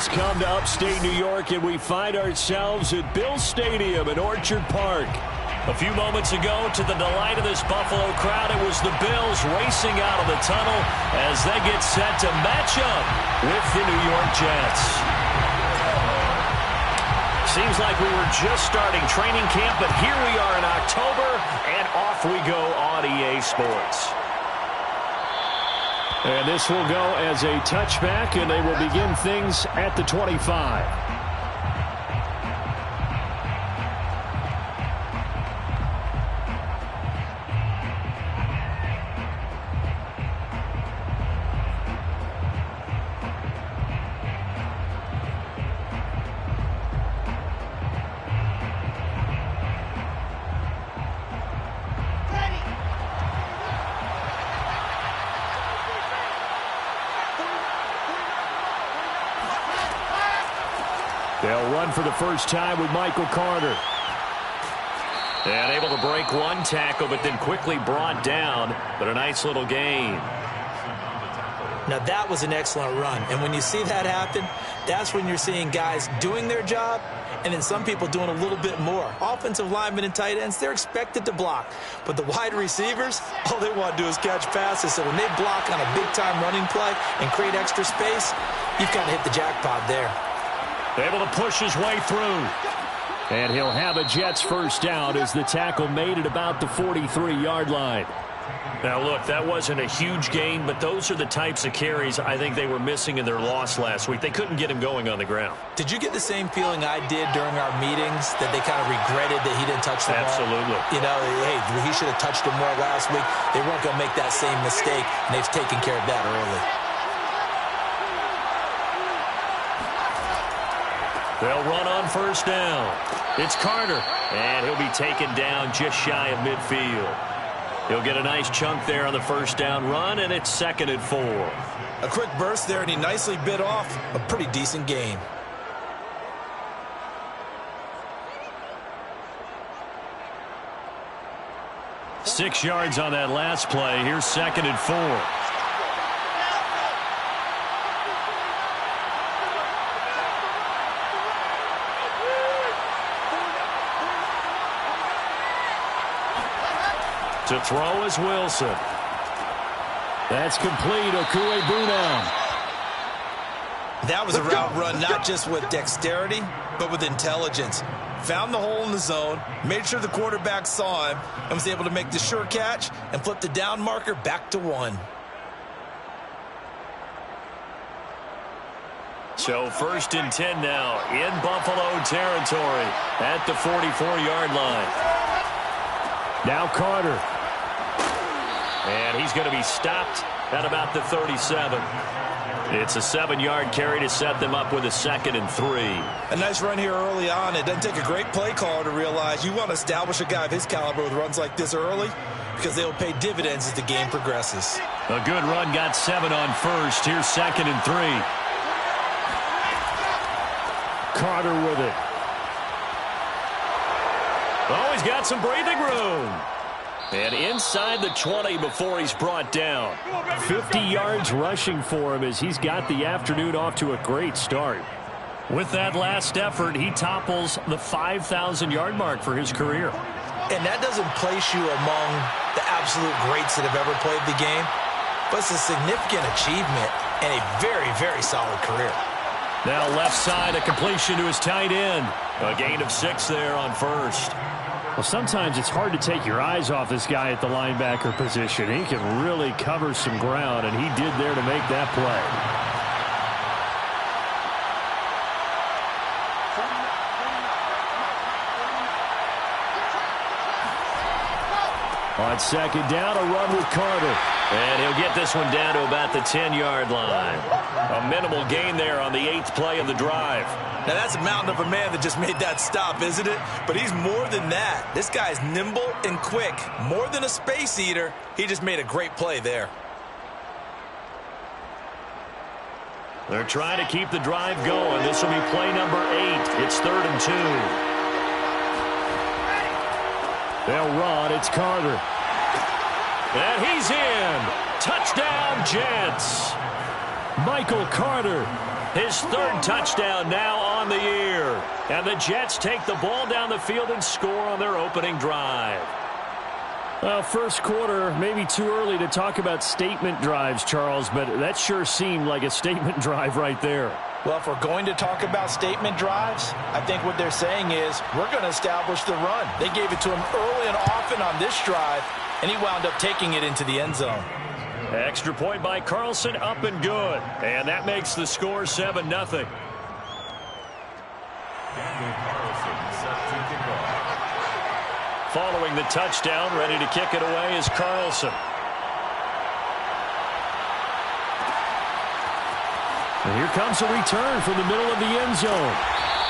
has come to upstate New York, and we find ourselves at Bill Stadium in Orchard Park. A few moments ago, to the delight of this Buffalo crowd, it was the Bills racing out of the tunnel as they get set to match up with the New York Jets. Seems like we were just starting training camp, but here we are in October, and off we go on EA Sports. And this will go as a touchback, and they will begin things at the 25. They'll run for the first time with Michael Carter. And able to break one tackle, but then quickly brought down. But a nice little gain. Now that was an excellent run. And when you see that happen, that's when you're seeing guys doing their job and then some people doing a little bit more. Offensive linemen and tight ends, they're expected to block. But the wide receivers, all they want to do is catch passes. So when they block on a big-time running play and create extra space, you've kind of hit the jackpot there. Able to push his way through. And he'll have a Jets first down as the tackle made at about the 43-yard line. Now, look, that wasn't a huge gain, but those are the types of carries I think they were missing in their loss last week. They couldn't get him going on the ground. Did you get the same feeling I did during our meetings, that they kind of regretted that he didn't touch the ball? Absolutely. You know, hey, he should have touched him more last week. They weren't going to make that same mistake, and they've taken care of that early. They'll run on first down. It's Carter, and he'll be taken down just shy of midfield. He'll get a nice chunk there on the first down run, and it's 2nd and 4. A quick burst there, and he nicely bit off a pretty decent gain. Six yards on that last play. Here's 2nd and 4. To throw is Wilson. That's complete. Okuegbunam. That was a route run not just with dexterity, but with intelligence. Found the hole in the zone, made sure the quarterback saw him, and was able to make the sure catch and flip the down marker back to 1. So 1st and 10 now in Buffalo territory at the 44-yard line. Now Carter. And he's going to be stopped at about the 37. It's a 7-yard carry to set them up with a 2nd and 3. A nice run here early on. It doesn't take a great play caller to realize you want to establish a guy of his caliber with runs like this early because they'll pay dividends as the game progresses. A good run, got 7 on first. Here's 2nd and 3. Carter with it. Oh, he's got some breathing room. And inside the 20 before he's brought down. 50 yards rushing for him as he's got the afternoon off to a great start. With that last effort, he topples the 5,000-yard mark for his career. And that doesn't place you among the absolute greats that have ever played the game, but it's a significant achievement and a very, very solid career. Now left side, a completion to his tight end. A gain of 6 there on first. Well, sometimes it's hard to take your eyes off this guy at the linebacker position. He can really cover some ground, and he did there to make that play. On 2nd down, a run with Carter. And he'll get this one down to about the 10-yard line. A minimal gain there on the 8th play of the drive. Now, that's a mountain of a man that just made that stop, isn't it? But he's more than that. This guy's nimble and quick. More than a space eater, he just made a great play there. They're trying to keep the drive going. This will be play number 8. It's 3rd and 2. They'll run. It's Carter. And he's in. Touchdown, Jets. Michael Carter His third touchdown now on the year. And the Jets take the ball down the field and score on their opening drive. Well, first quarter, maybe too early to talk about statement drives, Charles, but that sure seemed like a statement drive right there. Well, if we're going to talk about statement drives, I think what they're saying is we're going to establish the run. They gave it to him early and often on this drive, and he wound up taking it into the end zone. Extra point by Carlson, up and good. And that makes the score 7-0. Following the touchdown, ready to kick it away is Carlson. And here comes a return from the middle of the end zone.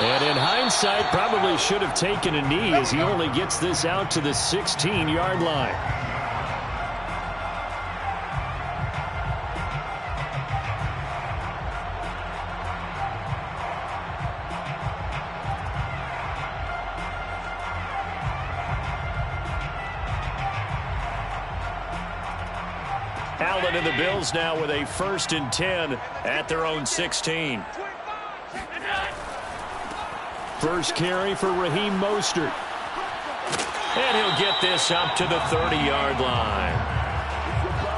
And in hindsight, probably should have taken a knee as he only gets this out to the 16-yard line. Allen and the Bills now with a 1st and 10 at their own 16. First carry for Raheem Mostert. And he'll get this up to the 30-yard line.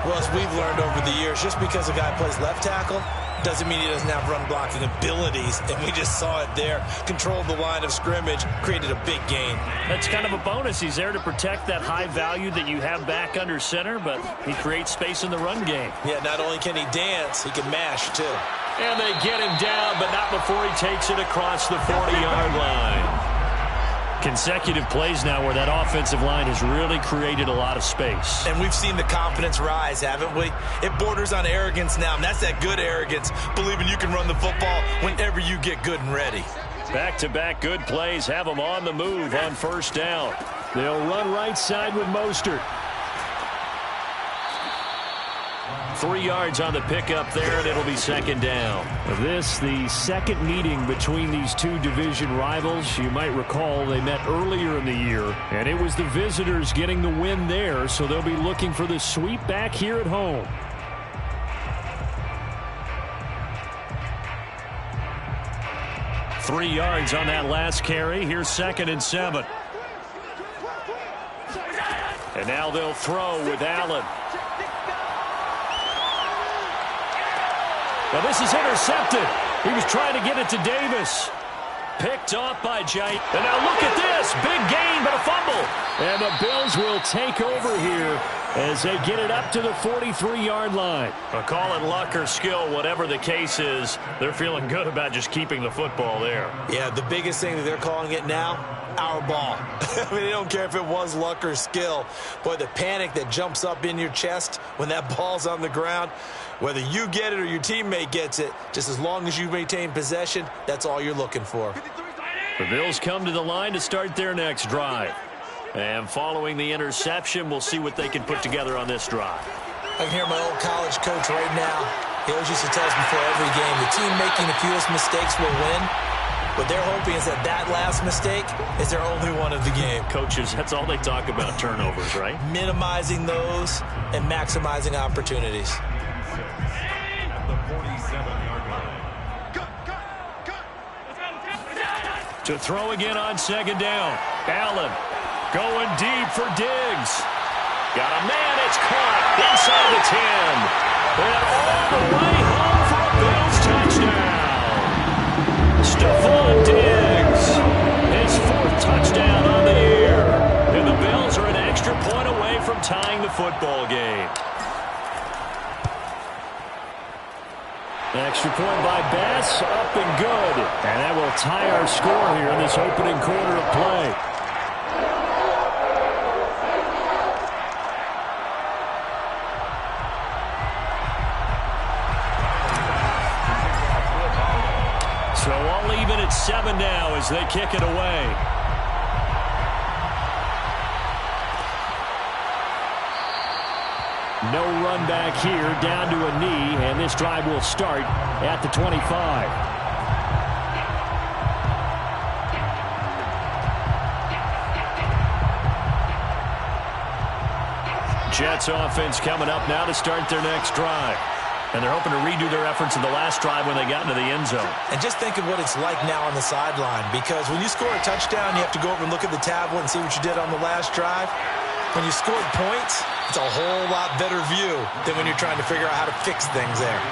Well, as we've learned over the years, just because a guy plays left tackle doesn't mean he doesn't have run blocking abilities, and we just saw it there. Controlled the line of scrimmage, created a big gain. That's kind of a bonus. He's there to protect that high value that you have back under center, but he creates space in the run game. Yeah, not only can he dance, he can mash, too. And they get him down, but not before he takes it across the 40-yard line. Consecutive plays now where that offensive line has really created a lot of space. And we've seen the confidence rise, haven't we? It borders on arrogance now, and that's that good arrogance, believing you can run the football whenever you get good and ready. Back-to-back good plays have them on the move on 1st down. They'll run right side with Mostert. 3 yards on the pickup there, and it'll be 2nd down. This, the second meeting between these two division rivals. You might recall they met earlier in the year, and it was the visitors getting the win there, so they'll be looking for the sweep back here at home. Three yards on that last carry. Here's 2nd and 7. And now they'll throw with Allen. Well, this is intercepted. He was trying to get it to Davis. Picked off by Jay. And now look at this. Big gain, but a fumble. And the Bills will take over here as they get it up to the 43-yard line. Well, call it luck or skill, whatever the case is. They're feeling good about just keeping the football there. Yeah, the biggest thing that they're calling it now, our ball. I mean, they don't care if it was luck or skill. Boy, the panic that jumps up in your chest when that ball's on the ground, whether you get it or your teammate gets it, just as long as you maintain possession, that's all you're looking for. The Bills come to the line to start their next drive. And following the interception, we'll see what they can put together on this drive. I can hear my old college coach right now. He always used to tell us before every game, the team making the fewest mistakes will win. What they're hoping is that that last mistake is their only one of the game. Coaches, that's all they talk about, turnovers, right? Minimizing those and maximizing opportunities. To throw again on 2nd down. Allen going deep for Diggs. Got a man, it's caught inside the 10. And all the way home for a Bills touchdown. Stephon Diggs, his 4th touchdown on the year. And the Bills are an extra point away from tying the football game. Extra point by Bass, up and good. And that will tie our score here in this opening quarter of play. So all even at 7 now as they kick it away. No run back here, down to a knee, and this drive will start at the 25. Jets offense coming up now to start their next drive. And they're hoping to redo their efforts in the last drive when they got into the end zone. And just think of what it's like now on the sideline, because when you score a touchdown, you have to go over and look at the tablet and see what you did on the last drive. When you scored points, it's a whole lot better view than when you're trying to figure out how to fix things there.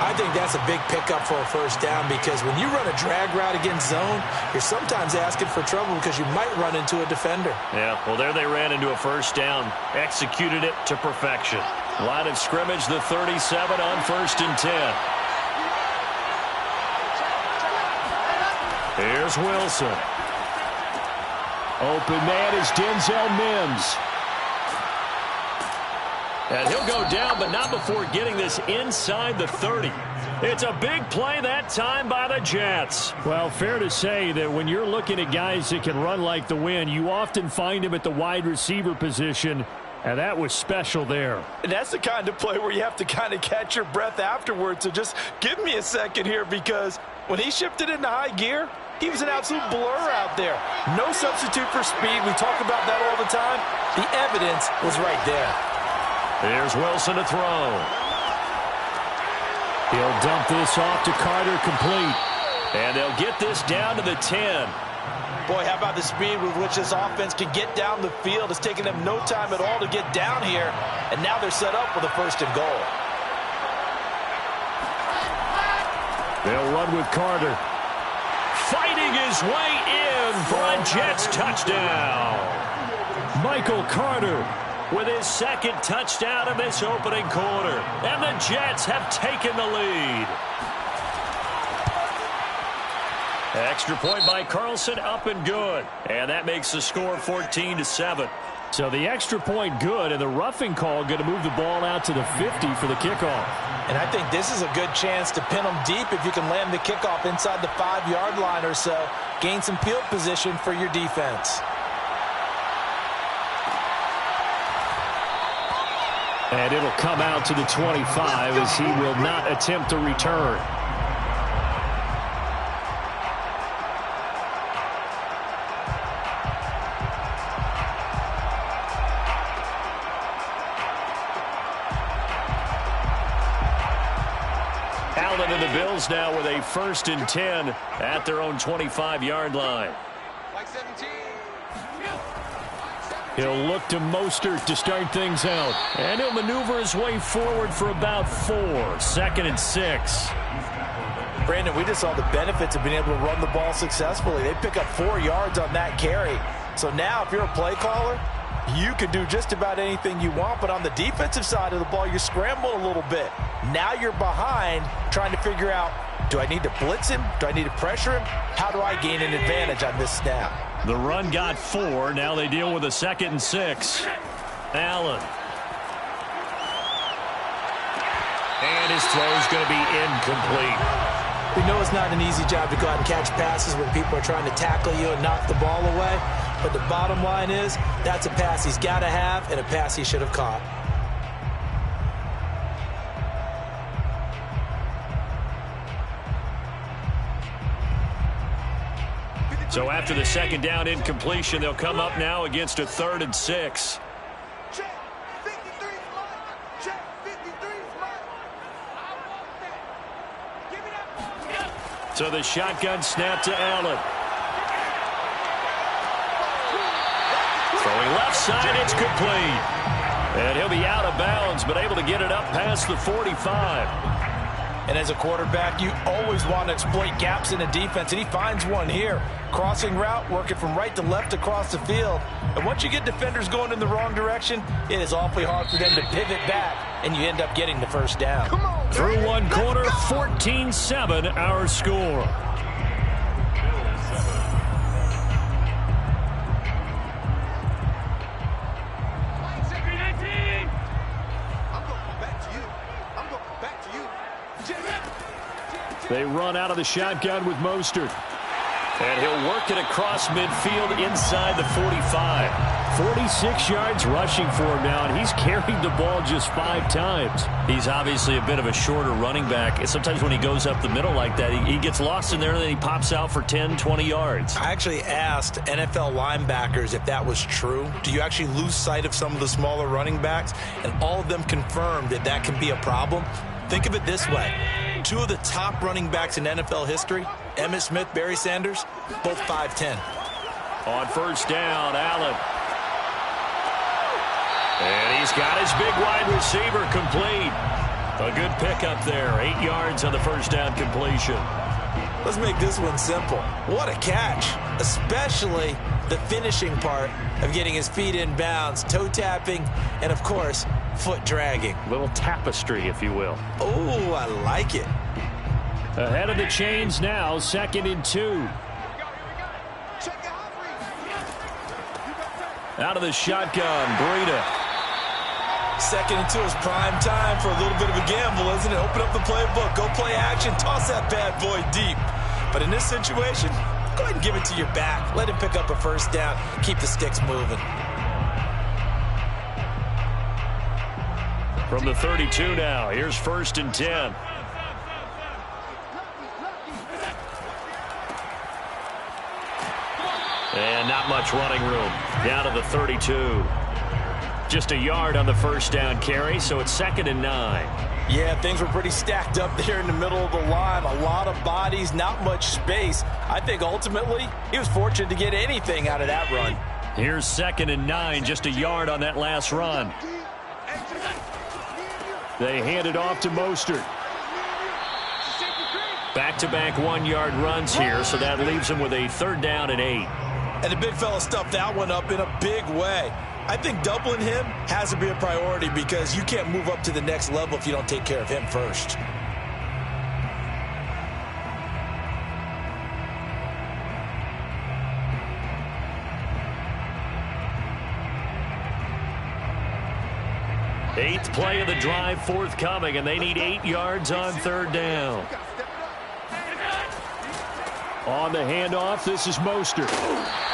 I think that's a big pickup for a first down, because when you run a drag route against zone, you're sometimes asking for trouble because you might run into a defender. Yeah, well, there they ran into a first down, executed it to perfection. Line of scrimmage, the 37 on 1st and 10. Here's Wilson. Open man is Denzel Mims. And he'll go down, but not before getting this inside the 30. It's a big play that time by the Jets. Well, fair to say that when you're looking at guys that can run like the wind, you often find them at the wide receiver position, and that was special there. And that's the kind of play where you have to kind of catch your breath afterwards. So just give me a second here, because when he shifted into high gear, he was an absolute blur out there. No substitute for speed. We talk about that all the time. The evidence was right there. Here's Wilson to throw. He'll dump this off to Carter, complete. And they'll get this down to the 10. Boy, how about the speed with which this offense can get down the field? It's taken them no time at all to get down here, and now they're set up with a 1st and goal. They'll run with Carter. Fighting his way in for a Jets touchdown. Michael Carter with his 2nd touchdown of this opening quarter. And the Jets have taken the lead. Extra point by Carlson, up and good. And that makes the score 14-7. So the extra point good, and the roughing call going to move the ball out to the 50 for the kickoff. And I think this is a good chance to pin them deep if you can land the kickoff inside the 5-yard line or so. Gain some field position for your defense. And it'll come out to the 25 as he will not attempt a return. Allen and the Bills now with a 1st and 10 at their own 25-yard line. He'll look to Mostert to start things out. And he'll maneuver his way forward for about 4. 2nd and 6. Brandon, we just saw the benefits of being able to run the ball successfully. They pick up 4 yards on that carry. So now if you're a play caller, you can do just about anything you want. But on the defensive side of the ball, you scramble a little bit. Now you're behind trying to figure out, do I need to blitz him? Do I need to pressure him? How do I gain an advantage on this snap? The run got 4. Now they deal with a 2nd and 6. Allen. And his throw is going to be incomplete. We know it's not an easy job to go out and catch passes when people are trying to tackle you and knock the ball away. But the bottom line is, that's a pass he's got to have and a pass he should have caught. So after the 2nd down incompletion, they'll come up now against a 3rd and 6. So the shotgun snap to Allen. Throwing left side, it's complete. And he'll be out of bounds, but able to get it up past the 45. And as a quarterback, you always want to exploit gaps in a defense, and he finds one here. Crossing route, working from right to left across the field. And once you get defenders going in the wrong direction, it is awfully hard for them to pivot back, and you end up getting the 1st down. Through one quarter, 14-7 our score. They run out of the shotgun with Mostert. And he'll work it across midfield inside the 45. 46 yards rushing for him now, and he's carried the ball just 5 times. He's obviously a bit of a shorter running back. And sometimes when he goes up the middle like that, he gets lost in there, and then he pops out for 10, 20 yards. I actually asked NFL linebackers if that was true. Do you actually lose sight of some of the smaller running backs? And all of them confirmed that that can be a problem. Think of it this way. Two of the top running backs in NFL history, Emmitt Smith, Barry Sanders, both 5'10". On first down, Allen. And he's got his big wide receiver complete. A good pickup there. 8 yards on the first down completion. Let's make this one simple. What a catch, especially the finishing part of getting his feet in bounds, toe tapping, and, of course, foot dragging. Little tapestry, if you will. Oh, I like it. Ahead of the chains now, 2nd and 2. Out of the shotgun, Breida. 2nd and 2 is prime time for a little bit of a gamble, isn't it? Open up the playbook, go play action, toss that bad boy deep. But in this situation, go ahead and give it to your back. Let him pick up a first down. Keep the sticks moving. From the 32 now, here's 1st and 10. And not much running room. Down to the 32. Just a yard on the first down carry, so it's 2nd and 9. Yeah, things were pretty stacked up there in the middle of the line. A lot of bodies, not much space. I think ultimately he was fortunate to get anything out of that run. Here's 2nd and 9, just a yard on that last run. They hand it off to Mostert. Back-to-back 1-yard runs here, so that leaves him with a 3rd down and 8. And the big fella stuffed that one up in a big way. I think doubling him has to be a priority because you can't move up to the next level if you don't take care of him first. Eighth play of the drive forthcoming, and they need 8 yards on 3rd down. On the handoff, this is Mostert.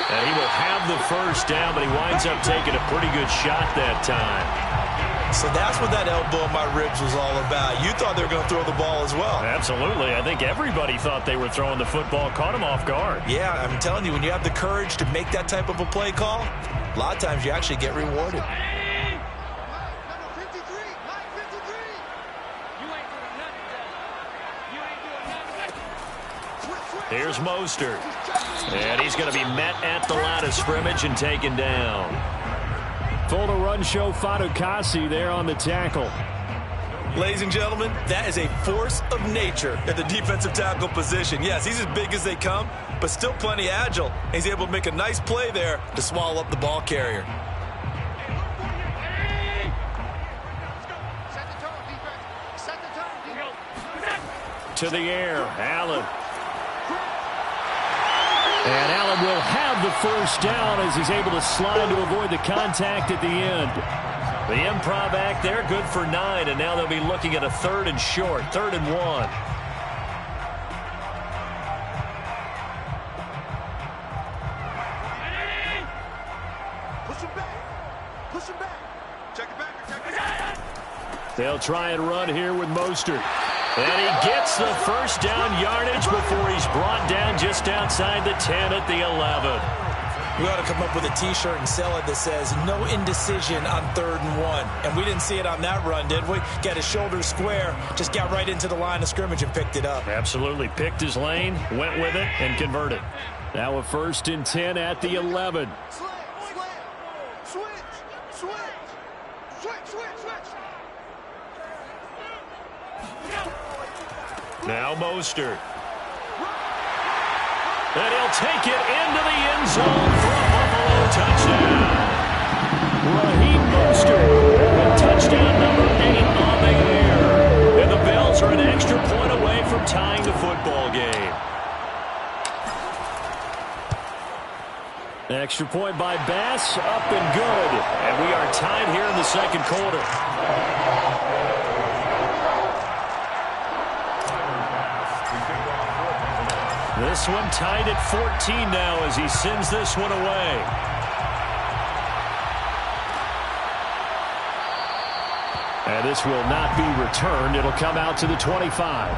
And he will have the first down, but he winds up taking a pretty good shot that time. So that's what that elbow in my ribs was all about. You thought they were going to throw the ball as well. Absolutely. I think everybody thought they were throwing the football, caught him off guard. Yeah, I'm telling you, when you have the courage to make that type of a play call, a lot of times you actually get rewarded. Here's Mostert. And he's going to be met at the line of scrimmage and taken down. Full to run show Fatukasi there on the tackle. Ladies and gentlemen, that is a force of nature at the defensive tackle position. Yes, he's as big as they come, but still plenty agile. He's able to make a nice play there to swallow up the ball carrier. To the air, Allen. And Allen will have the first down as he's able to slide to avoid the contact at the end. The improv act there, good for 9, and now they'll be looking at a 3rd and short, 3rd and 1. Push him back. Push him back. Check it back. Check it back. They'll try and run here with Mostert. And he gets the first down yardage before he's brought down just outside the 10 at the 11. We ought to come up with a T-shirt and sell it that says, no indecision on 3rd and 1. And we didn't see it on that run, did we? Got his shoulders square, just got right into the line of scrimmage and picked it up. Absolutely. Picked his lane, went with it, and converted. Now a 1st and 10 at the 11. Now Mostert. And he'll take it into the end zone for a Buffalo touchdown. Raheem Mostert with touchdown number 8 on the air. And the Bills are an extra point away from tying the football game. Extra point by Bass, up and good. And we are tied here in the 2nd quarter. This one tied at 14 now as he sends this one away. And this will not be returned. It'll come out to the 25.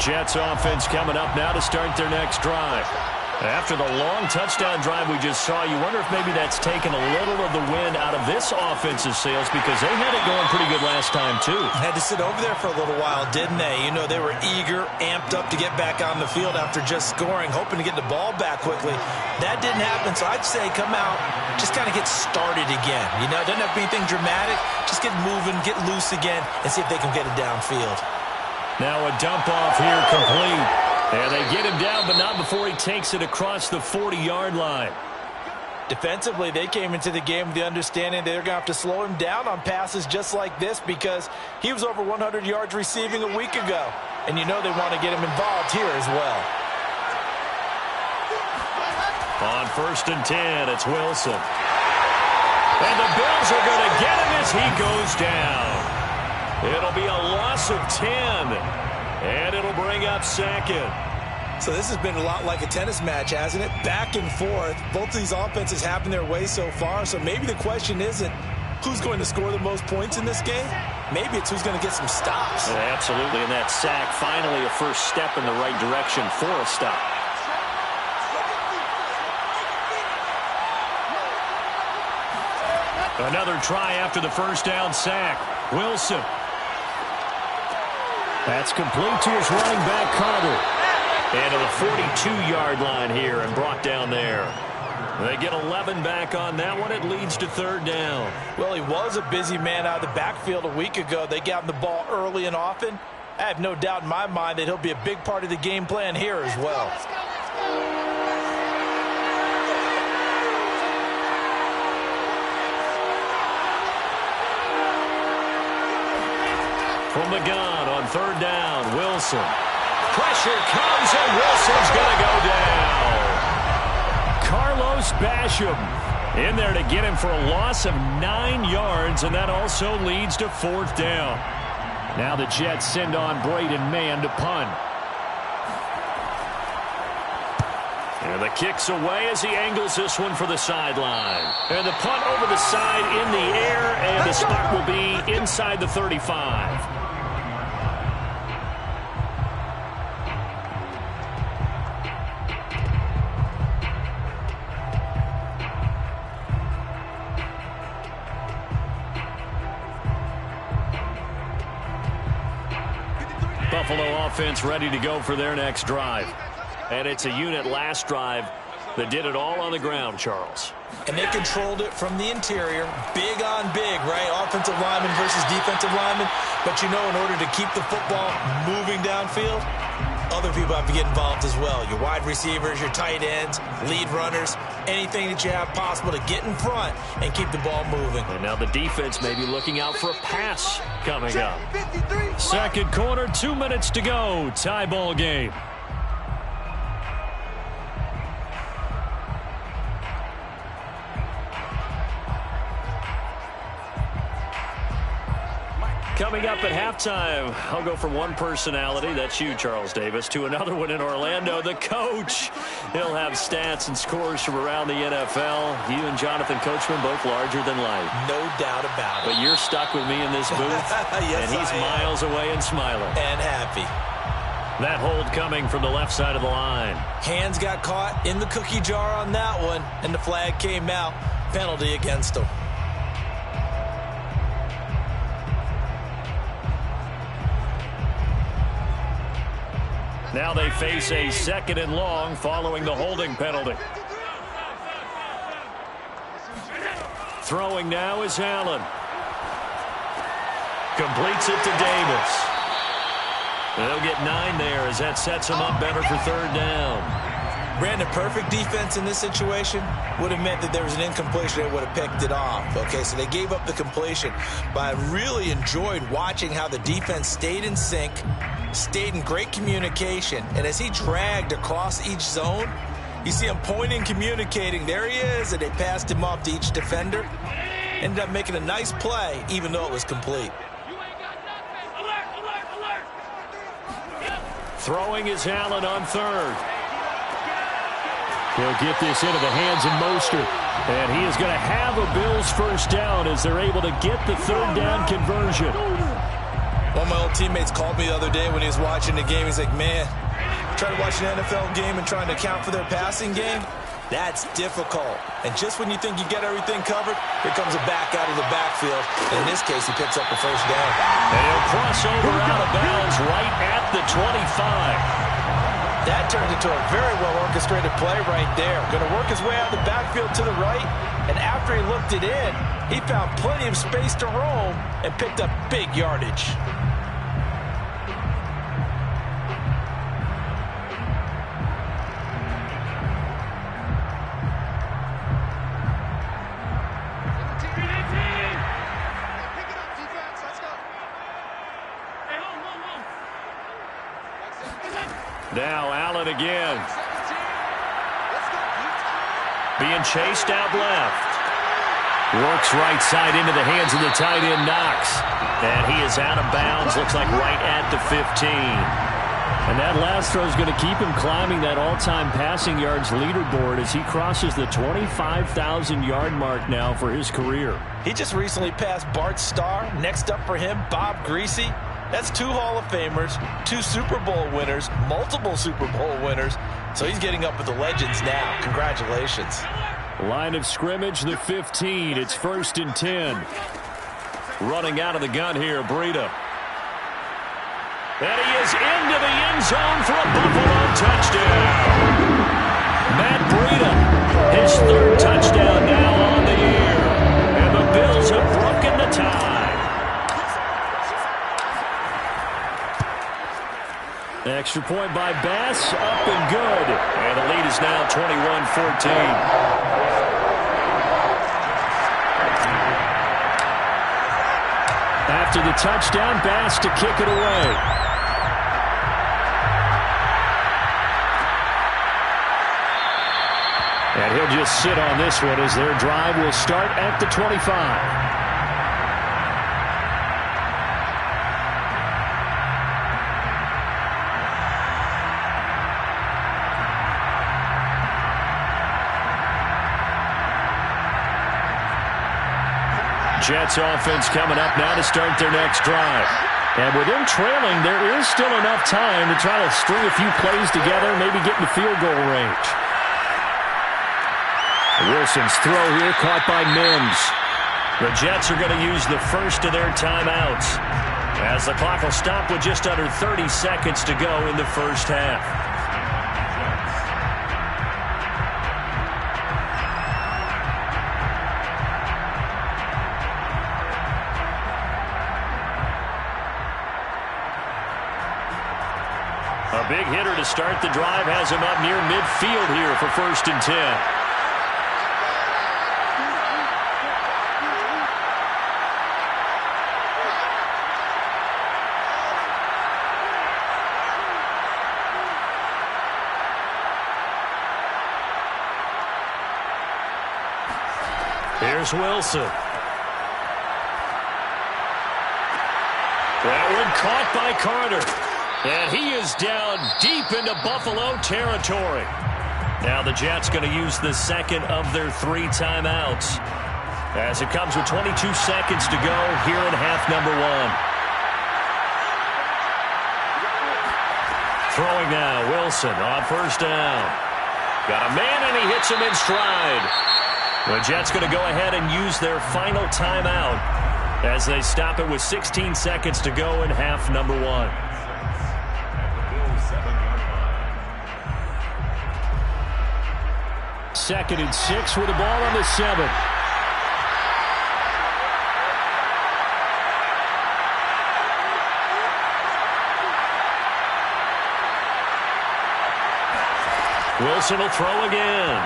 Jets offense coming up now to start their next drive. After the long touchdown drive we just saw, you wonder if maybe that's taken a little of the wind out of this offense's sails because they had it going pretty good last time, too. Had to sit over there for a little while, didn't they? You know, they were eager, amped up to get back on the field after just scoring, hoping to get the ball back quickly. That didn't happen, so I'd say come out, just kind of get started again. You know, it doesn't have to be anything dramatic. Just get moving, get loose again, and see if they can get it downfield. Now a dump off here complete. And they get him down, but not before he takes it across the 40-yard line. Defensively, they came into the game with the understanding they're going to have to slow him down on passes just like this because he was over 100 yards receiving a week ago. And you know they want to get him involved here as well. On 1st and 10, it's Wilson. And the Bills are going to get him as he goes down. It'll be a loss of 10. And it'll bring up 2nd. So this has been a lot like a tennis match, hasn't it? Back and forth. Both of these offenses having their way so far. So maybe the question isn't who's going to score the most points in this game. Maybe it's who's going to get some stops. Yeah, absolutely. And that sack, finally a first step in the right direction for a stop. Another try after the first down sack. Wilson. That's complete to his running back, Carter. And to the 42-yard line here and brought down there. They get 11 back on that one. It leads to 3rd down. Well, he was a busy man out of the backfield a week ago. They got him the ball early and often. I have no doubt in my mind that he'll be a big part of the game plan here as well. From the gun on 3rd down, Wilson. Pressure comes and Wilson's going to go down. Carlos Basham in there to get him for a loss of 9 yards, and that also leads to 4th down. Now the Jets send on Braden Mann to punt. And the kick's away as he angles this one for the sideline. And the punt over the side in the air, and the spot will be inside the 35. Buffalo offense ready to go for their next drive. And it's a unit last drive that did it all on the ground, Charles. And they controlled it from the interior. Big on big, right? Offensive lineman versus defensive lineman. But you know, in order to keep the football moving downfield, other people have to get involved as well. Your wide receivers, your tight ends, lead runners, anything that you have possible to get in front and keep the ball moving. And now the defense may be looking out for a pass coming up. 2nd quarter, 2 minutes to go. Tie ball game. Coming up at halftime, I'll go from one personality, that's you, Charles Davis, to another one in Orlando, the coach. He'll have stats and scores from around the NFL. You and Jonathan Coachman, both larger than life. No doubt about it. But you're stuck with me in this booth, yes, and he's miles away and smiling. And happy. That hold coming from the left side of the line. Hands got caught in the cookie jar on that one, and the flag came out. Penalty against him. Now they face a 2nd and long following the holding penalty. Throwing now is Allen. Completes it to Davis. They'll get 9 there as that sets them up better for 3rd down. Brandon, perfect defense in this situation would have meant that there was an incompletion that would have picked it off. Okay, so they gave up the completion. But I really enjoyed watching how the defense stayed in sync, stayed in great communication, and as he dragged across each zone, you see him pointing, communicating. There he is, and they passed him off to each defender. Ended up making a nice play, even though it was complete. Throwing is Allen on 3rd. He'll get this into the hands of Mostert. And he is going to have a Bills first down as they're able to get the 3rd down conversion. One of my old teammates called me the other day when he was watching the game. He's like, man, trying to watch an NFL game and trying to account for their passing game, that's difficult. And just when you think you get everything covered, here comes a back out of the backfield. And in this case, he picks up the first down. And he'll cross over out of bounds right at the 25. That turned into a very well-orchestrated play right there. Going to work his way out of the backfield to the right, and after he looked it in, he found plenty of space to roam and picked up big yardage. Now Allen again. Being chased out left. Works right side into the hands of the tight end, Knox. And he is out of bounds, looks like right at the 15. And that last throw is going to keep him climbing that all-time passing yards leaderboard as he crosses the 25,000-yard mark now for his career. He just recently passed Bart Starr. Next up for him, Bob Greasy. That's 2 Hall of Famers, 2 Super Bowl winners, multiple Super Bowl winners. So he's getting up with the legends now. Congratulations. Line of scrimmage, the 15. It's 1st and 10. Running out of the gun here, Breida. And he is into the end zone for a Buffalo touchdown. Matt Breida, his 3rd touchdown now on the year. And the Bills have broken the tie. Extra point by Bass, up and good. And the lead is now 21-14. After the touchdown, Bass to kick it away. And he'll just sit on this one as their drive will start at the 25. Jets offense coming up now to start their next drive. And with them trailing, there is still enough time to try to string a few plays together, maybe get in the field goal range. Wilson's throw here caught by Mims. The Jets are going to use the first of their timeouts as the clock will stop with just under 30 seconds to go in the first half. A big hitter to start the drive has him up near midfield here for 1st and 10. Here's Wilson. That one caught by Carter. And he is down deep into Buffalo territory. Now the Jets going to use the second of their 3 timeouts as it comes with 22 seconds to go here in half number 1. Throwing now, Wilson on 1st down. Got a man and he hits him in stride. The Jets going to go ahead and use their final timeout as they stop it with 16 seconds to go in half number 1. Second and 6 with the ball on the 7. Wilson will throw again.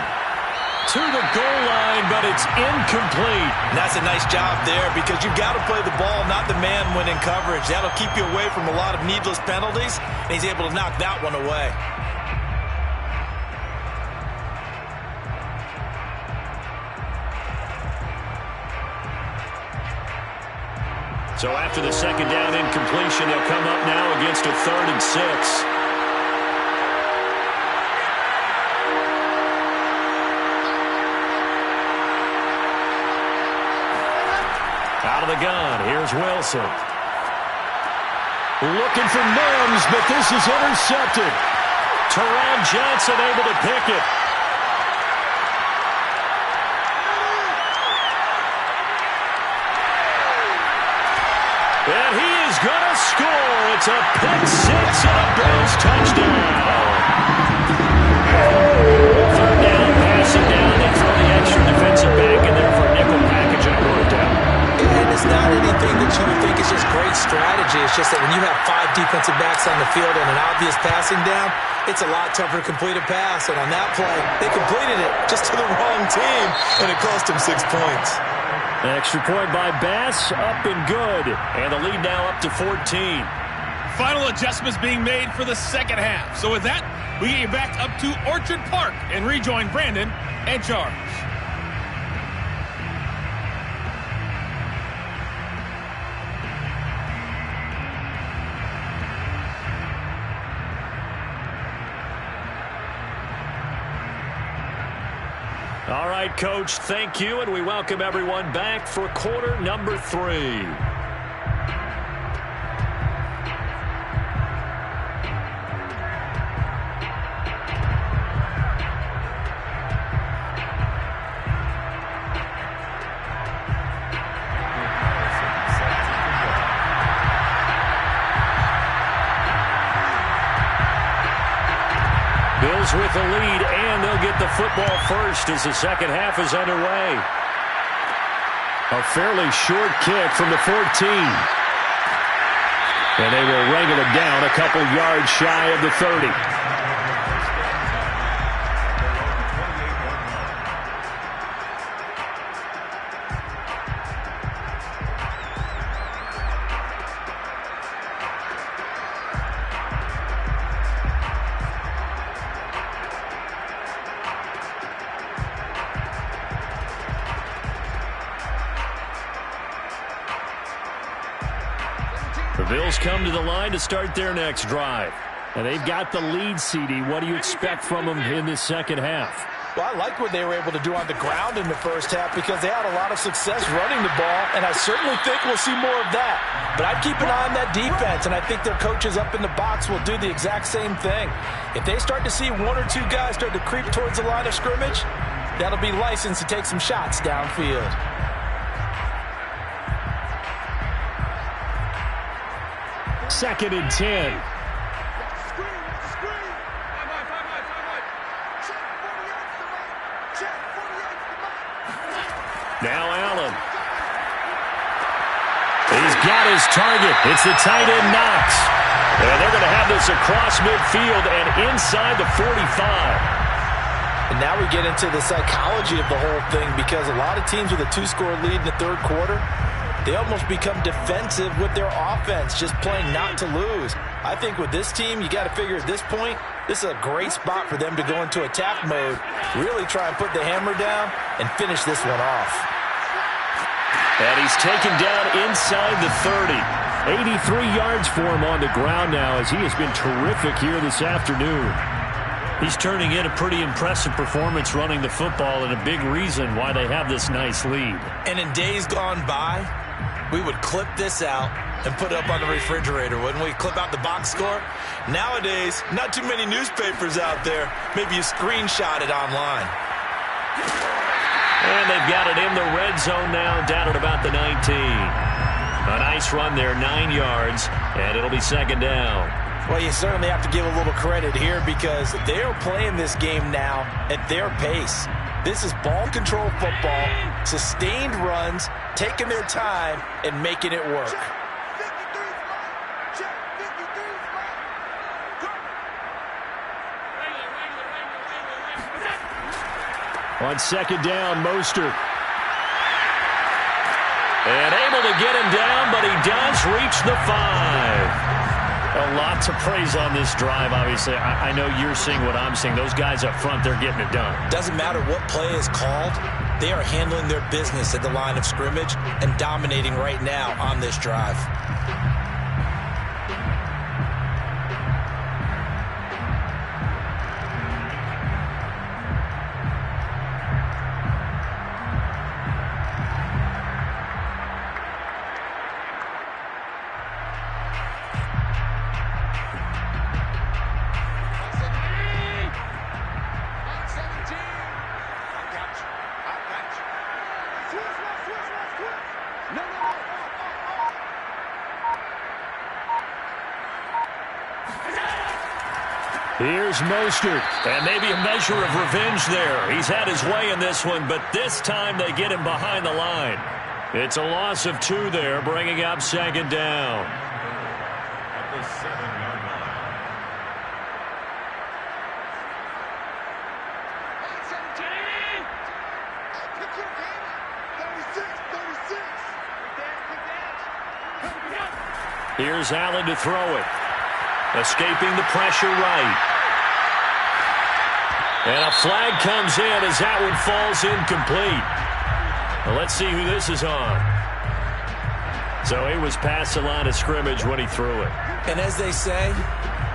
To the goal line, but it's incomplete. And that's a nice job there because you've got to play the ball, not the man when in coverage. That'll keep you away from a lot of needless penalties, and he's able to knock that one away. So after the second down incompletion, they'll come up now against a 3rd and 6. Out of the gun, here's Wilson. Looking for Mims, but this is intercepted. Teron Johnson able to pick it. And he is going to score. It's a pick six and a Bills touchdown. Third down, passing down. They throw the extra defensive back in there for a nickel package and a brought down. And it's not anything that you would think is just great strategy. It's just that when you have 5 defensive backs on the field and an obvious passing down, it's a lot tougher to complete a pass. And on that play, they completed it just to the wrong team, and it cost them 6 points. An extra point by Bass, up and good. And the lead now up to 14. Final adjustments being made for the second half. So with that, we get you back up to Orchard Park and rejoin Brandon and Charles. All right, Coach, thank you, and we welcome everyone back for quarter number 3. Bills with the lead, and they'll get the football first as the second half is underway. A fairly short kick from the 14. And they will wrangle it down a couple yards shy of the 30. The Bills come to the line to start their next drive. And they've got the lead, CD. What do you expect from them in this second half? Well, I like what they were able to do on the ground in the first half because they had a lot of success running the ball, and I certainly think we'll see more of that. But I'd keep an eye on that defense, and I think their coaches up in the box will do the exact same thing. If they start to see 1 or 2 guys start to creep towards the line of scrimmage, that'll be licensed to take some shots downfield. Second and 10. Now Allen. He's got his target. It's the tight end Knox. And they're going to have this across midfield and inside the 45. And now we get into the psychology of the whole thing because a lot of teams with a 2-score lead in the third quarter, they almost become defensive with their offense, just playing not to lose. I think with this team, you got to figure at this point, this is a great spot for them to go into attack mode, really try and put the hammer down and finish this one off. And he's taken down inside the 30. 83 yards for him on the ground now as he has been terrific here this afternoon. He's turning in a pretty impressive performance running the football and a big reason why they have this nice lead. And in days gone by, we would clip this out and put it up on the refrigerator, wouldn't we? Clip out the box score. Nowadays, not too many newspapers out there. Maybe you screenshot it online. And they've got it in the red zone now, down at about the 19. A nice run there, 9 yards, and it'll be second down. Well, you certainly have to give a little credit here because they are playing this game now at their pace. This is ball control football, sustained runs, taking their time, and making it work. On second down, Mostert. And able to get him down, but he does reach the 5. A lot to praise on this drive, obviously. I know you're seeing what I'm seeing. Those guys up front, they're getting it done. Doesn't matter what play is called. They are handling their business at the line of scrimmage and dominating right now on this drive. Here's Mostert. And maybe a measure of revenge there. He's had his way in this one, but this time they get him behind the line. It's a loss of 2 there, bringing up second down. At the 7-yard line. Pick your game up. 36. Here's Allen to throw it. Escaping the pressure right. And a flag comes in as that one falls incomplete. Well, let's see who this is on. So he was past the line of scrimmage when he threw it. And as they say,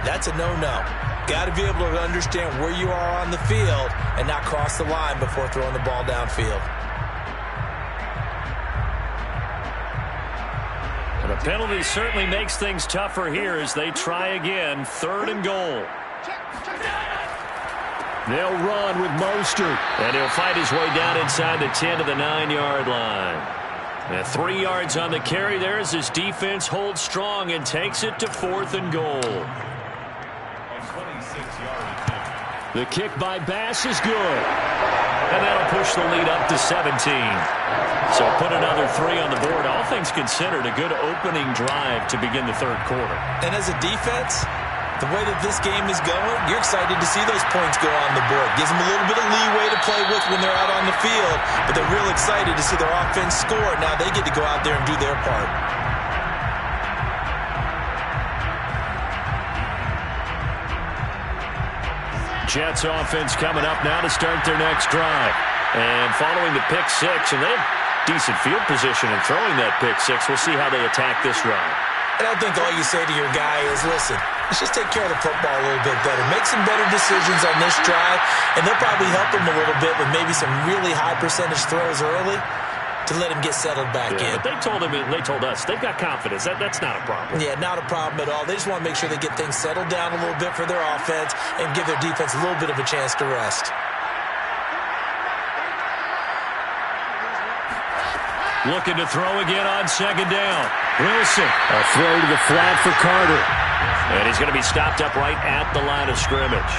that's a no-no. Got to be able to understand where you are on the field and not cross the line before throwing the ball downfield. And a penalty certainly makes things tougher here as they try again. 3rd and goal. They'll run with Mostert. And he'll fight his way down inside the 10 to the 9-yard line. And 3 yards on the carry there as his defense holds strong and takes it to 4th and goal. The kick by Bass is good. And that'll push the lead up to 17. So put another 3 on the board. All things considered, a good opening drive to begin the 3rd quarter. And as a defense, the way that this game is going, you're excited to see those points go on the board. Gives them a little bit of leeway to play with when they're out on the field, but they're real excited to see their offense score. Now they get to go out there and do their part. Jets offense coming up now to start their next drive. And following the pick 6, and they have decent field position in throwing that pick 6. We'll see how they attack this drive. And I think all you say to your guy is, listen, let's just take care of the football a little bit better. Make some better decisions on this drive, and they'll probably help him a little bit with maybe some really high percentage throws early to let him get settled back in. But they told us, they've got confidence. That's not a problem. Yeah, not a problem at all. They just want to make sure they get things settled down a little bit for their offense and give their defense a little bit of a chance to rest. Looking to throw again on 2nd down. Wilson, a throw to the flat for Carter. And he's going to be stopped up right at the line of scrimmage.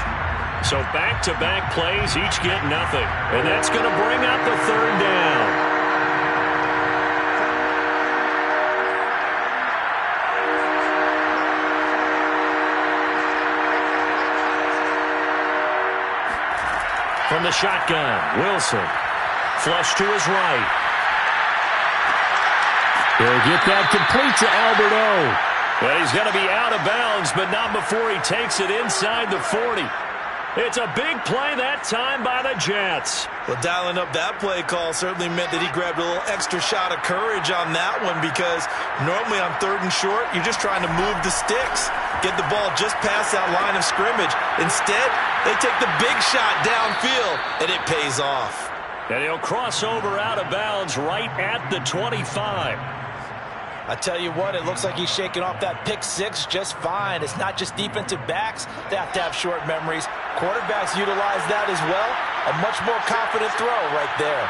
So back-to-back plays, each get nothing. And that's going to bring up a 3rd down. From the shotgun, Wilson. Flush to his right. He'll get that complete to Albert O. Well, he's going to be out of bounds, but not before he takes it inside the 40. It's a big play that time by the Jets. Well, dialing up that play call certainly meant that he grabbed a little extra shot of courage on that one, because normally on 3rd and short, you're just trying to move the sticks, get the ball just past that line of scrimmage. Instead, they take the big shot downfield, and it pays off. And he'll cross over out of bounds right at the 25. I tell you what, it looks like he's shaking off that pick 6 just fine. It's not just defensive backs that have to have short memories. Quarterbacks utilize that as well. A much more confident throw right there.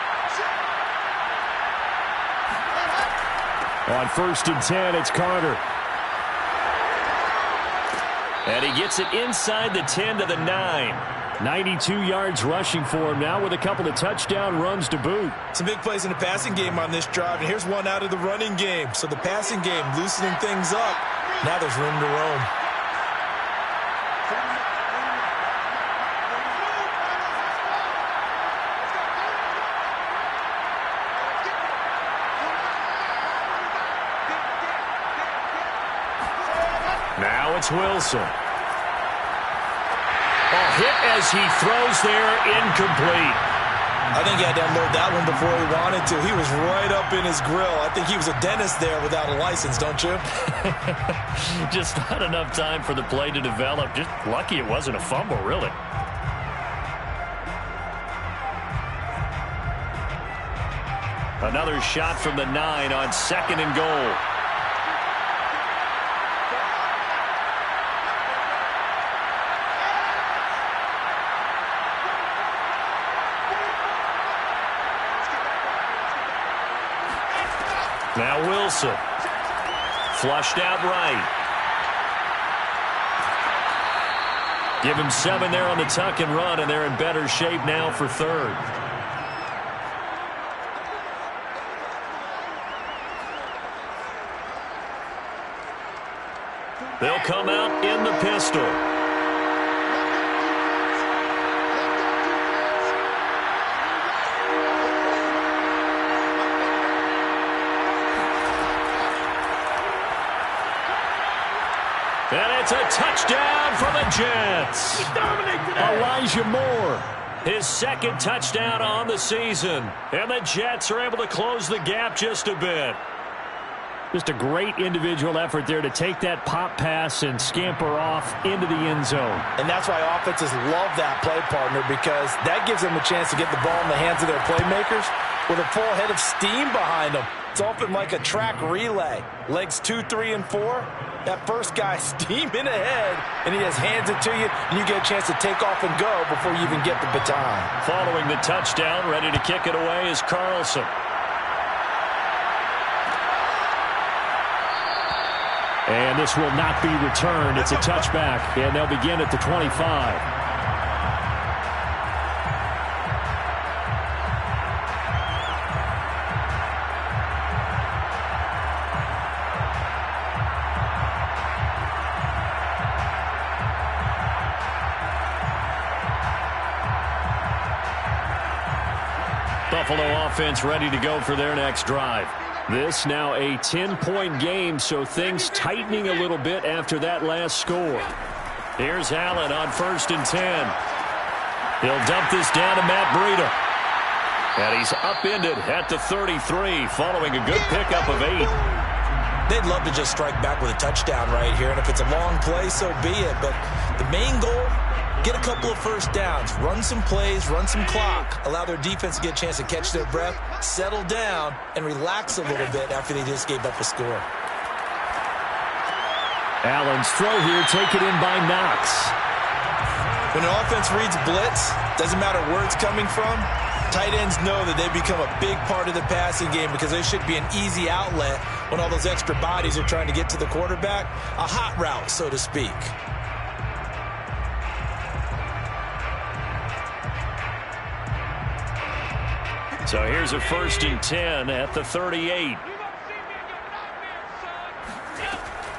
On 1st and 10, it's Carter. And he gets it inside the 10 to the 9. 92 yards rushing for him now with a couple of touchdown runs to boot. Some big plays in the passing game on this drive, and here's one out of the running game. So the passing game loosening things up. Now there's room to roam. Now it's Wilson. Hit as he throws there, incomplete. I think he had to unload that one before he wanted to. He was right up in his grill. I think he was a dentist there without a license, don't you? Just not enough time for the play to develop. Just lucky it wasn't a fumble, really. Another shot from the 9 on 2nd and goal. Now Wilson. Flushed out right. Give him 7 there on the tuck and run, and they're in better shape now for third. They'll come out in the pistol. And it's a touchdown for the Jets. Elijah Moore, his second touchdown on the season. And the Jets are able to close the gap just a bit. Just a great individual effort there to take that pop pass and scamper off into the end zone. And that's why offenses love that play, partner, because that gives them a chance to get the ball in the hands of their playmakers with a full head of steam behind them. It's often like a track relay. Legs 2, 3, and 4. That first guy steaming ahead, and he just hands it to you, and you get a chance to take off and go before you even get the baton. Following the touchdown, ready to kick it away is Carlson. And this will not be returned. It's a touchback, and they'll begin at the 25. Buffalo offense ready to go for their next drive. This now a 10-point game, so things tightening a little bit after that last score. Here's Allen on 1st and 10. He'll dump this down to Matt Breida. And he's upended at the 33 following a good pickup of 8. They'd love to just strike back with a touchdown right here, and if it's a long play, so be it. But the main goal, get a couple of first downs, run some plays, run some clock, allow their defense to get a chance to catch their breath, settle down, and relax a little bit after they just gave up a score. Allen's throw here taken in by Knox. When an offense reads blitz, doesn't matter where it's coming from, tight ends know that they become a big part of the passing game because they should be an easy outlet when all those extra bodies are trying to get to the quarterback. A hot route, so to speak. So here's a 1st and 10 at the 38.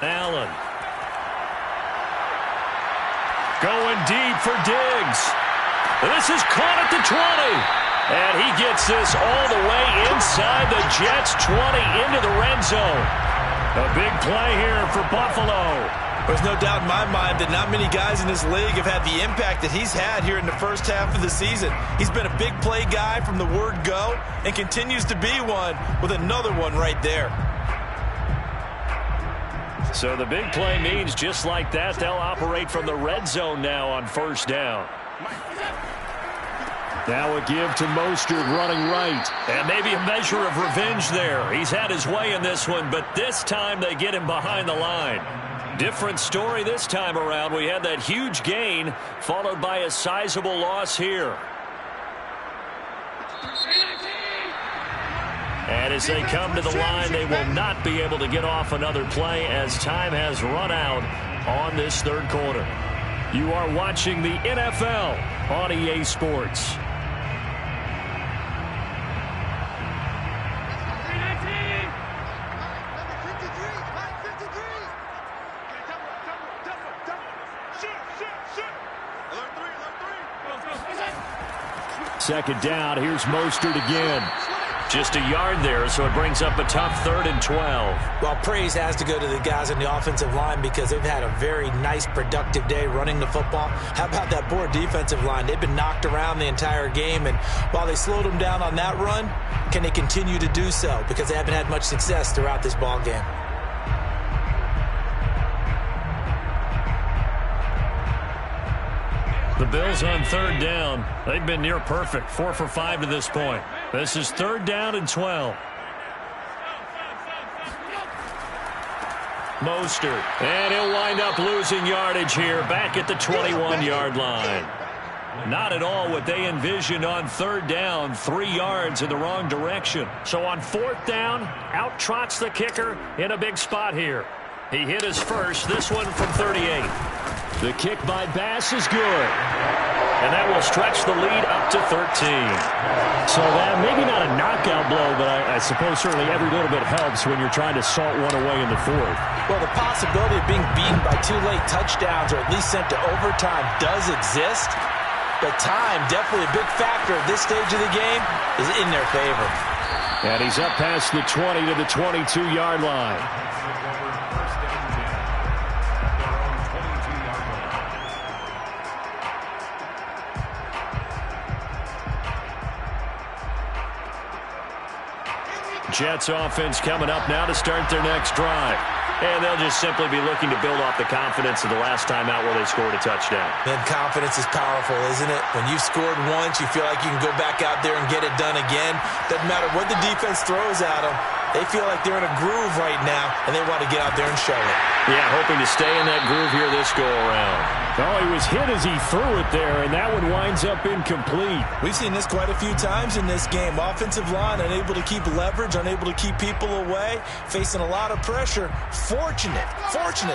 Allen. Going deep for Diggs. This is caught at the 20. And he gets this all the way inside the Jets 20 into the red zone. A big play here for Buffalo. There's no doubt in my mind that not many guys in this league have had the impact that he's had here in the first half of the season. He's been a big play guy from the word go and continues to be one with another one right there. So the big play means just like that, they'll operate from the red zone now on 1st down. Now a give to Mostert running right. And maybe a measure of revenge there. He's had his way in this one, but this time they get him behind the line. Different story this time around. We had that huge gain followed by a sizable loss here. And as they come to the line, they will not be able to get off another play as time has run out on this 3rd quarter. You are watching the NFL on EA Sports. Second down, here's Mostert again. Just a yard there, so it brings up a tough 3rd and 12. Well, praise has to go to the guys on the offensive line because they've had a very nice, productive day running the football. How about that poor defensive line? They've been knocked around the entire game, and while they slowed them down on that run, can they continue to do so? Because they haven't had much success throughout this ball game. The Bills on 3rd down. They've been near perfect, 4 for 5 to this point. This is 3rd down and 12. Mostert, and he'll wind up losing yardage here back at the 21-yard line. Not at all what they envisioned on third down, 3 yards in the wrong direction. So on fourth down, out trots the kicker in a big spot here. He hit his first, this one from 38. The kick by Bass is good. And that will stretch the lead up to 13. So that maybe not a knockout blow, but I suppose certainly every little bit helps when you're trying to salt one away in the fourth. Well, the possibility of being beaten by 2 late touchdowns or at least sent to overtime does exist. But time, definitely a big factor at this stage of the game, is in their favor. And he's up past the 20 to the 22-yard line. Jets offense coming up now to start their next drive. And they'll just simply be looking to build off the confidence of the last time out where they scored a touchdown. And confidence is powerful, isn't it? When you've scored once, you feel like you can go back out there and get it done again. Doesn't matter what the defense throws at them. They feel like they're in a groove right now, and they want to get out there and show it. Yeah, hoping to stay in that groove here this go-around. Oh, he was hit as he threw it there, and that one winds up incomplete. We've seen this quite a few times in this game. Offensive line unable to keep leverage, unable to keep people away, facing a lot of pressure. Fortunate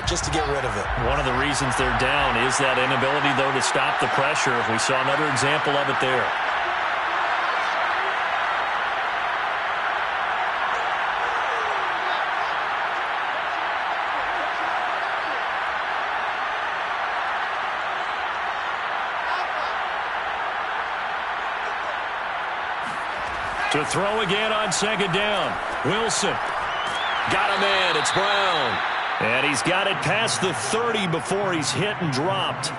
just to get rid of it. One of the reasons they're down is that inability, though, to stop the pressure. We saw another example of it there. To throw again on second down. Wilson. Got a man. It's Brown. And he's got it past the 30 before he's hit and dropped.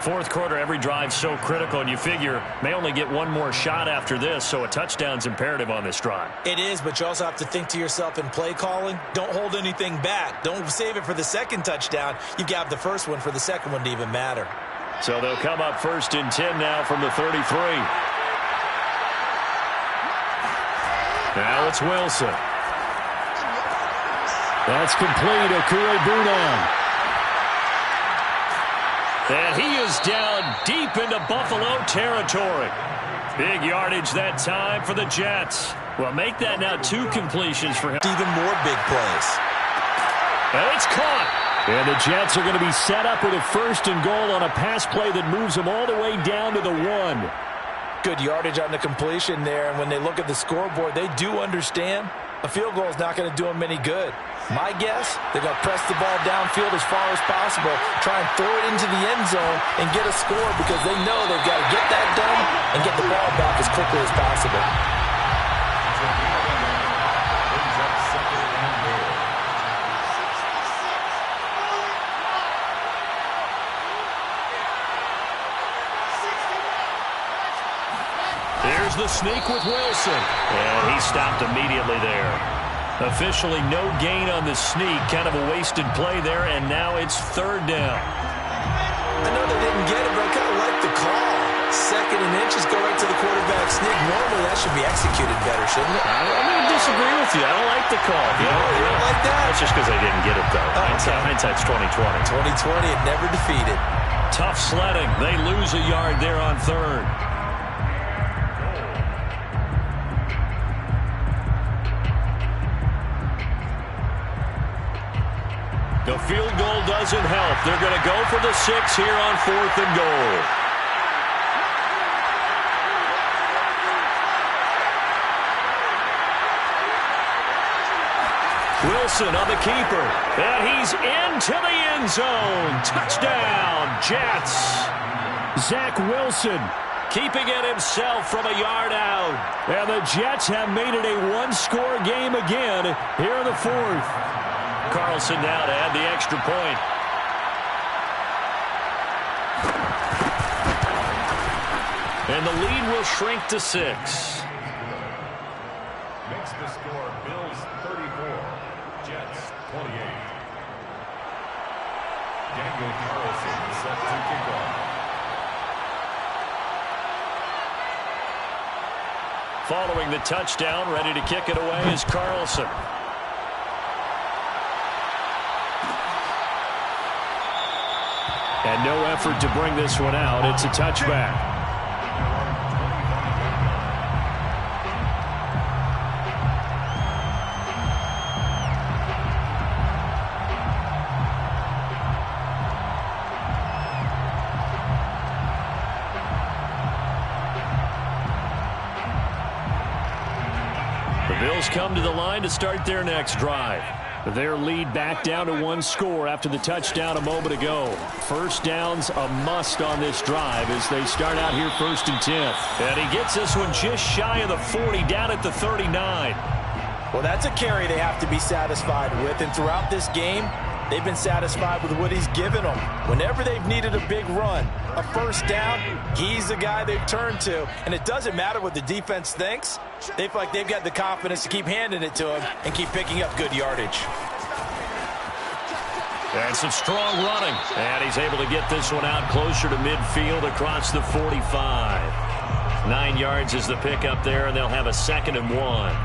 Fourth quarter, every drive so critical, and you figure may only get one more shot after this, so a touchdown's imperative on this drive. It is, but you also have to think to yourself in play calling, don't hold anything back. Don't save it for the second touchdown. You've got the first one for the second one to even matter. So they'll come up 1st and 10 now from the 33. Now it's Wilson. That's complete. Okue-Bunan. And he is down deep into Buffalo territory. Big yardage that time for the Jets. Well, make that now 2 completions for him. Even more big plays. And it's caught. And the Jets are going to be set up with a 1st and goal on a pass play that moves them all the way down to the 1. Good yardage on the completion there, and when they look at the scoreboard, they do understand a field goal is not going to do them any good. My guess, they're going to press the ball downfield as far as possible, try and throw it into the end zone and get a score because they know they've got to get that done and get the ball back as quickly as possible. Here's the sneak with Wilson. And he stopped immediately there. Officially no gain on the sneak. Kind of a wasted play there, and now it's 3rd down. I know they didn't get it, but I kind of like the call. 2nd and inches, go right to the quarterback sneak. Normally that should be executed better, shouldn't it? I'm going to disagree with you. I don't like the call. You don't like that? That's just because they didn't get it, though. Hindsight's 20/20. 20/20 and never defeated. Tough sledding. They lose a yard there on 3rd. The field goal doesn't help. They're going to go for the 6 here on 4th and goal. Wilson on the keeper. And he's into the end zone. Touchdown, Jets. Zach Wilson keeping it himself from a yard out. And the Jets have made it a 1-score game again here in the 4th. Carlson now to add the extra point. And the lead will shrink to 6. Makes the score Bills 34, Jets 28. Daniel Carlson set to kick off. Following the touchdown, ready to kick it away is Carlson. And no effort to bring this one out. It's a touchback. Bills come to the line to start their next drive. Their lead back down to one score after the touchdown a moment ago. First down's a must on this drive as they start out here 1st and 10. And he gets this one just shy of the 40, down at the 39. Well, that's a carry they have to be satisfied with. And throughout this game, they've been satisfied with what he's given them. Whenever they've needed a big run, a first down, he's the guy they've turned to. And it doesn't matter what the defense thinks. They feel like they've got the confidence to keep handing it to him and keep picking up good yardage. And some strong running. And he's able to get this one out closer to midfield across the 45. 9 yards is the pickup there, and they'll have a 2nd and 1.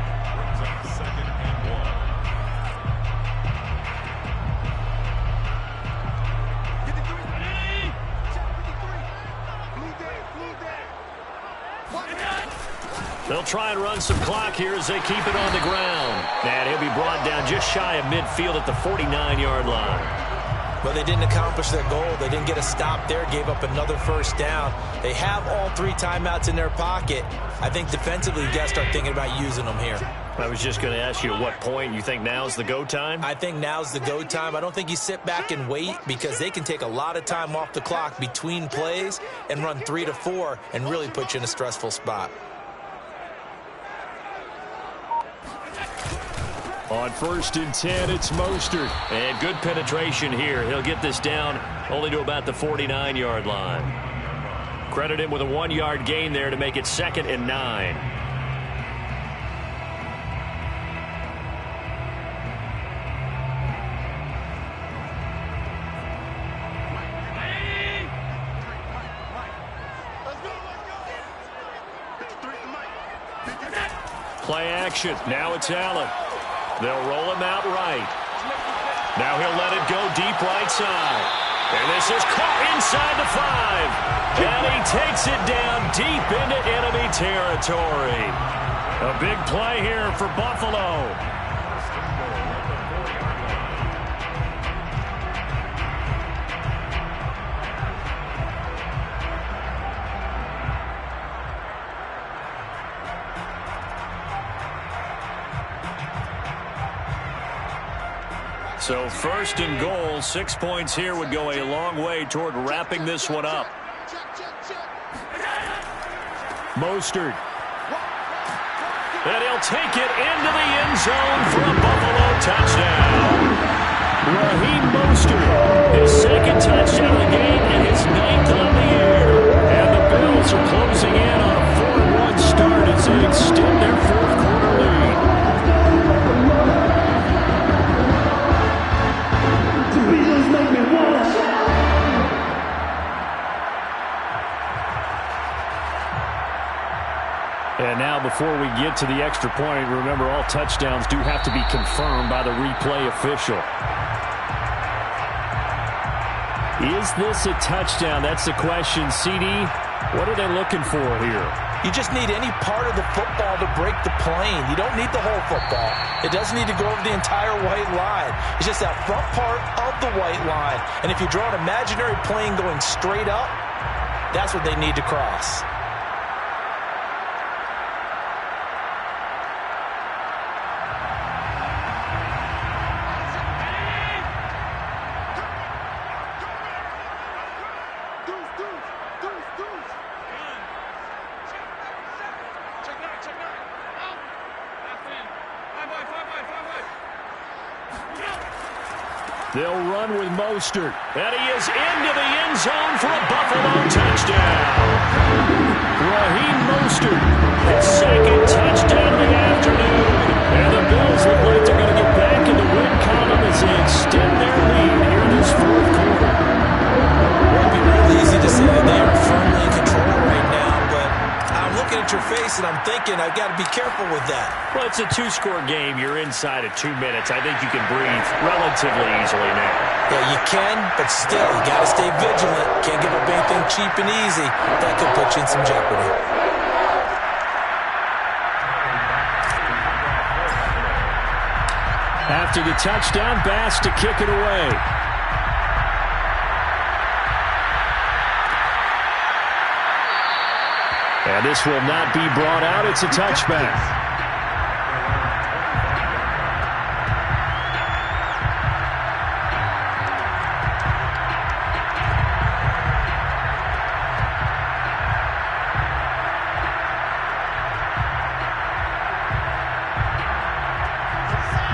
They'll try and run some clock here as they keep it on the ground. And he'll be brought down just shy of midfield at the 49-yard line. Well, they didn't accomplish their goal. They didn't get a stop there, gave up another first down. They have all 3 timeouts in their pocket. I think defensively, you got to start thinking about using them here. I was just going to ask you at what point you think now's the go time? I think now's the go time. I don't think you sit back and wait because they can take a lot of time off the clock between plays and run 3 to 4 and really put you in a stressful spot. On 1st and 10, it's Mostert. And good penetration here. He'll get this down only to about the 49-yard line. Credit him with a 1-yard gain there to make it 2nd and 9. Play action. Now it's Allen. They'll roll him out right. Now he'll let it go deep right side. And this is caught inside the 5. And he takes it down deep into enemy territory. A big play here for Buffalo. So 1st and goal, 6 points here would go a long way toward wrapping this one up. Mostert. And he'll take it into the end zone for a Buffalo touchdown. Raheem Mostert, his 2nd touchdown of the game and his 9th on the year. And the Bills are closing in on a 4-1 start as they extend their 4th quarter lead. And now before we get to the extra point, remember all touchdowns do have to be confirmed by the replay official. Is this a touchdown? That's the question. CD, what are they looking for here? You just need any part of the football to break the plane. You don't need the whole football. It doesn't need to go over the entire white line. It's just that front part of the white line. And if you draw an imaginary plane going straight up, that's what they need to cross. They'll run with Mostert. And he is into the end zone for a Buffalo touchdown. Raheem Mostert, his 2nd touchdown of the afternoon. And the Bills look like they're going to get back in the win column as they extend their lead here in this 4th quarter. Well, it'd be real easy to say that they are firmly in control right now, but I'm looking at your face and I'm thinking I've got to be careful with that. Well, it's a two-score game, you're inside of 2 minutes. I think you can breathe relatively easily now. Yeah, you can, but still, you got to stay vigilant. Can't give up anything cheap and easy. That could put you in some jeopardy. After the touchdown, Bass to kick it away. And this will not be brought out. It's a touchback.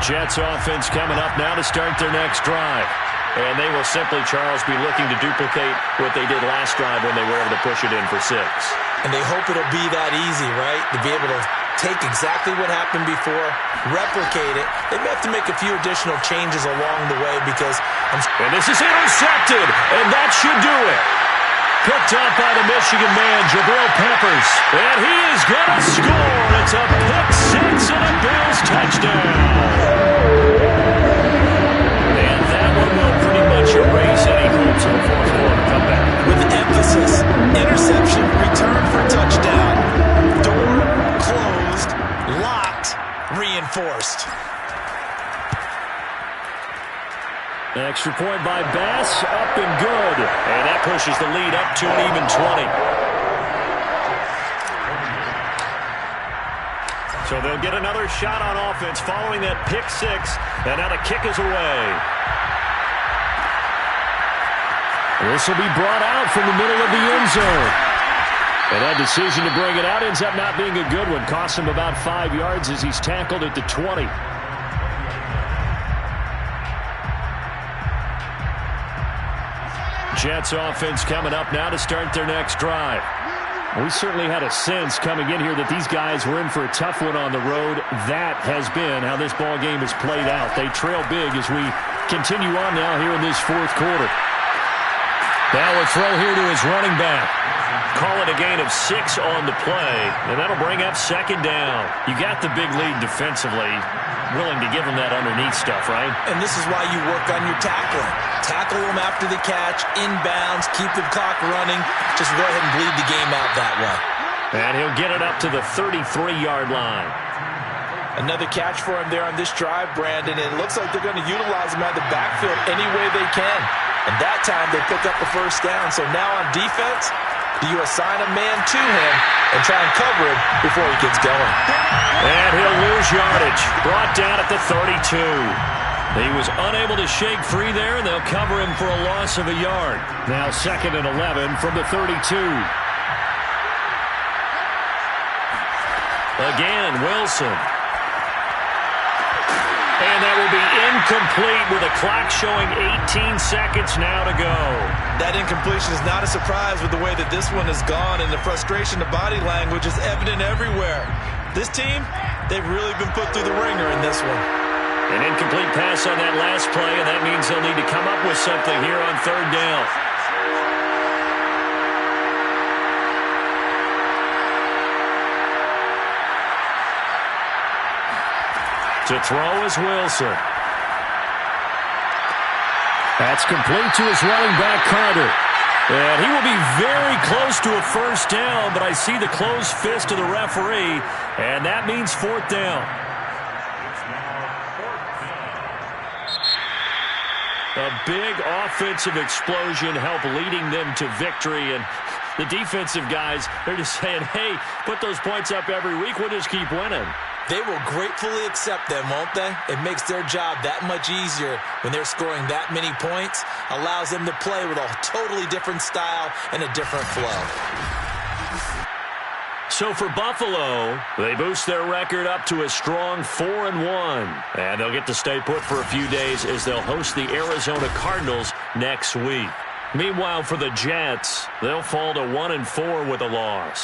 Jets offense coming up now to start their next drive. And they will simply, Charles, be looking to duplicate what they did last drive when they were able to push it in for 6. And they hope it'll be that easy, right? To be able to take exactly what happened before, replicate it. They may have to make a few additional changes along the way because... And this is intercepted, and that should do it. Picked up by the Michigan man, Jabril Peppers. And he is going to score. It's a pick 6 and a Bills touchdown. And that one will pretty much erase any hopes of a fourth quarter comeback. With emphasis, interception, return for touchdown. Door closed, locked, reinforced. Extra point by Bass, up and good. And that pushes the lead up to an even 20. So they'll get another shot on offense following that pick 6. And now the kick is away. This will be brought out from the middle of the end zone. And that decision to bring it out ends up not being a good one. Costs him about 5 yards as he's tackled at the 20. Jets offense coming up now to start their next drive. We certainly had a sense coming in here that these guys were in for a tough one on the road. That has been how this ball game has played out. They trail big as we continue on now here in this fourth quarter. Now a throw here to his running back. Call it a gain of 6 on the play, and that'll bring up second down. You got the big lead defensively. Willing to give them that underneath stuff, right? And this is why you work on your tackling. Tackle them after the catch, inbounds, keep the clock running. Just go ahead and bleed the game out that way. And he'll get it up to the 33-yard line. Another catch for him there on this drive, Brandon. And it looks like they're going to utilize him out of the backfield any way they can. And that time they pick up the first down. So now on defense, do you assign a man to him and try and cover him before he gets going? And he'll lose yardage. Brought down at the 32. He was unable to shake free there, and they'll cover him for a loss of a yard. Now 2nd and 11 from the 32. Again, Wilson. And that will be incomplete with a clock showing 18 seconds now to go. That incompletion is not a surprise with the way that this one has gone, and the frustration, the body language is evident everywhere. This team, they've really been put through the ringer in this one. An incomplete pass on that last play, and that means they'll need to come up with something here on 3rd down. To throw is Wilson. That's complete to his running back, Carter. And he will be very close to a first down, but I see the closed fist of the referee, and that means 4th down. A big offensive explosion helped leading them to victory, and the defensive guys, they're just saying, hey, put those points up every week, we'll just keep winning. They will gratefully accept them, won't they? It makes their job that much easier when they're scoring that many points. Allows them to play with a totally different style and a different flow. So for Buffalo, they boost their record up to a strong 4-1. And they'll get to stay put for a few days as they'll host the Arizona Cardinals next week. Meanwhile, for the Jets, they'll fall to 1-4 with a loss.